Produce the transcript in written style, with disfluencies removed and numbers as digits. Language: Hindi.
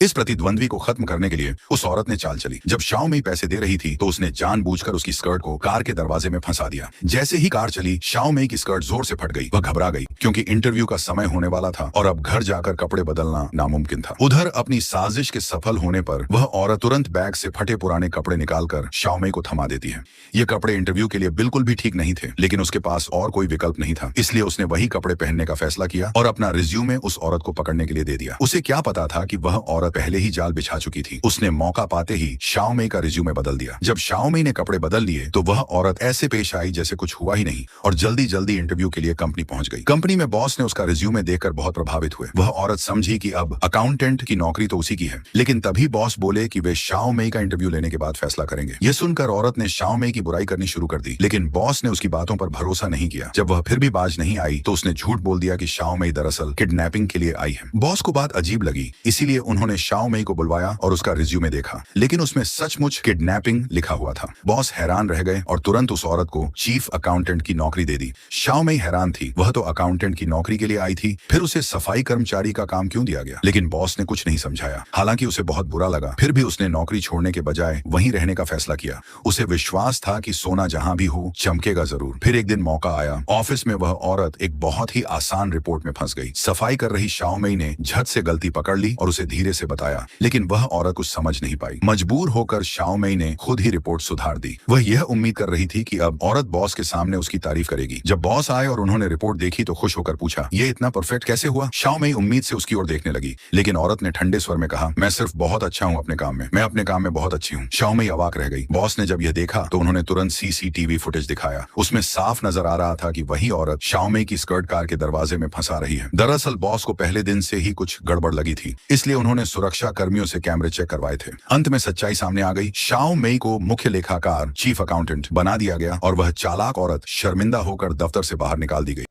इस प्रतिद्वंद्वी को खत्म करने के लिए उस औरत ने चाल चली। जब शाओ मई पैसे दे रही थी तो उसने जानबूझकर उसकी स्कर्ट को कार के दरवाजे में फंसा दिया। जैसे ही कार चली, शाओ मई की स्कर्ट जोर से फट गई। वह घबरा गई क्योंकि इंटरव्यू का समय होने वाला था और अब घर जाकर कपड़े बदलना नामुमकिन था। उधर अपनी साजिश के सफल होने पर वह औरत तुरंत बैग से फटे पुराने कपड़े निकालकर शाओ मई को थमा देती है। ये कपड़े इंटरव्यू के लिए बिल्कुल भी ठीक नहीं थे, लेकिन उसके पास और कोई विकल्प नहीं था, इसलिए उसने वही कपड़े पहनने का फैसला किया और अपना रिज्यूमे उस औरत को पकड़ने के लिए दे दिया। उसे क्या पता था कि वह औरत पहले ही जाल बिछा चुकी थी। उसने मौका पाते ही शाओ मई का रिज्यूमे बदल दिया। जब शाओ मई ने कपड़े बदल लिए तो वह औरत ऐसे पेश आई जैसे कुछ हुआ ही नहीं और जल्दी जल्दी इंटरव्यू के लिए कंपनी पहुंच गई। कंपनी में बॉस ने उसका रिज्यूमे देखकर बहुत प्रभावित हुए। वह औरत समझी कि अब अकाउंटेंट की नौकरी तो उसी की है, लेकिन तभी बॉस बोले कि वे शाओ मई का इंटरव्यू लेने के बाद फैसला करेंगे। यह सुनकर औरत ने शाओ मई की बुराई करनी शुरू कर दी, लेकिन बॉस ने उसकी बातों पर भरोसा नहीं किया। जब वह फिर भी बाज नहीं आई तो उसने झूठ बोल दिया कि शाओ मई दरअसल किडनैपिंग के लिए आई है। बॉस को बात अजीब लगी, इसीलिए उन्होंने शाओ मई को बुलवाया और उसका रिज्यूमे देखा, लेकिन उसमें सचमुच किडनैपिंग लिखा हुआ था। बॉस हैरान रह गए और तुरंत उस औरत को चीफ अकाउंटेंट की नौकरी दे दी। शाओ मई हैरान थी, वह तो अकाउंटेंट की नौकरी के लिए आई थी, फिर उसे सफाई कर्मचारी का काम क्यों दिया गया? लेकिन बॉस ने कुछ नहीं समझाया। हालांकि उसे बहुत बुरा लगा, फिर भी उसने नौकरी छोड़ने के बजाय वहीं रहने का फैसला किया। उसे विश्वास था कि सोना जहां भी हो चमकेगा जरूर। फिर एक दिन मौका आया। ऑफिस में वह औरत एक बहुत ही आसान रिपोर्ट में फंस गई। सफाई कर रही शाओ मई ने झट से गलती पकड़ ली और उसे धीरे से बताया, लेकिन वह औरत कुछ समझ नहीं पाई। मजबूर होकर शाओ मई ने खुद ही रिपोर्ट सुधार दी। वह यह उम्मीद कर रही थी कि अब औरत बॉस के सामने उसकी तारीफ करेगी। जब बॉस आए और उन्होंने रिपोर्ट देखी तो खुश होकर पूछा, ये इतना परफेक्ट कैसे हुआ? शाओ मई उम्मीद से उसकी ओर देखने लगी, लेकिन औरत ने ठंडे स्वर में कहा, मैं सिर्फ बहुत अच्छा हूँ अपने काम में, मैं अपने काम में बहुत अच्छी हूँ। शाओ मई अवाक रह गई। बॉस ने जब यह देखा तो उन्होंने तुरंत सीसीटीवी फुटेज दिखाया। उसमें साफ नजर आ रहा था कि वही औरत शाओ मई की स्कर्ट कार के दरवाजे में फंसा रही है। दरअसल बॉस को पहले दिन से ही कुछ गड़बड़ लगी थी, इसलिए उन्होंने सुरक्षा कर्मियों से कैमरे चेक करवाए थे। अंत में सच्चाई सामने आ गई। शाओ मई को मुख्य लेखाकार चीफ अकाउंटेंट बना दिया गया और वह चालाक औरत शर्मिंदा होकर दफ्तर से बाहर निकाल दी गई।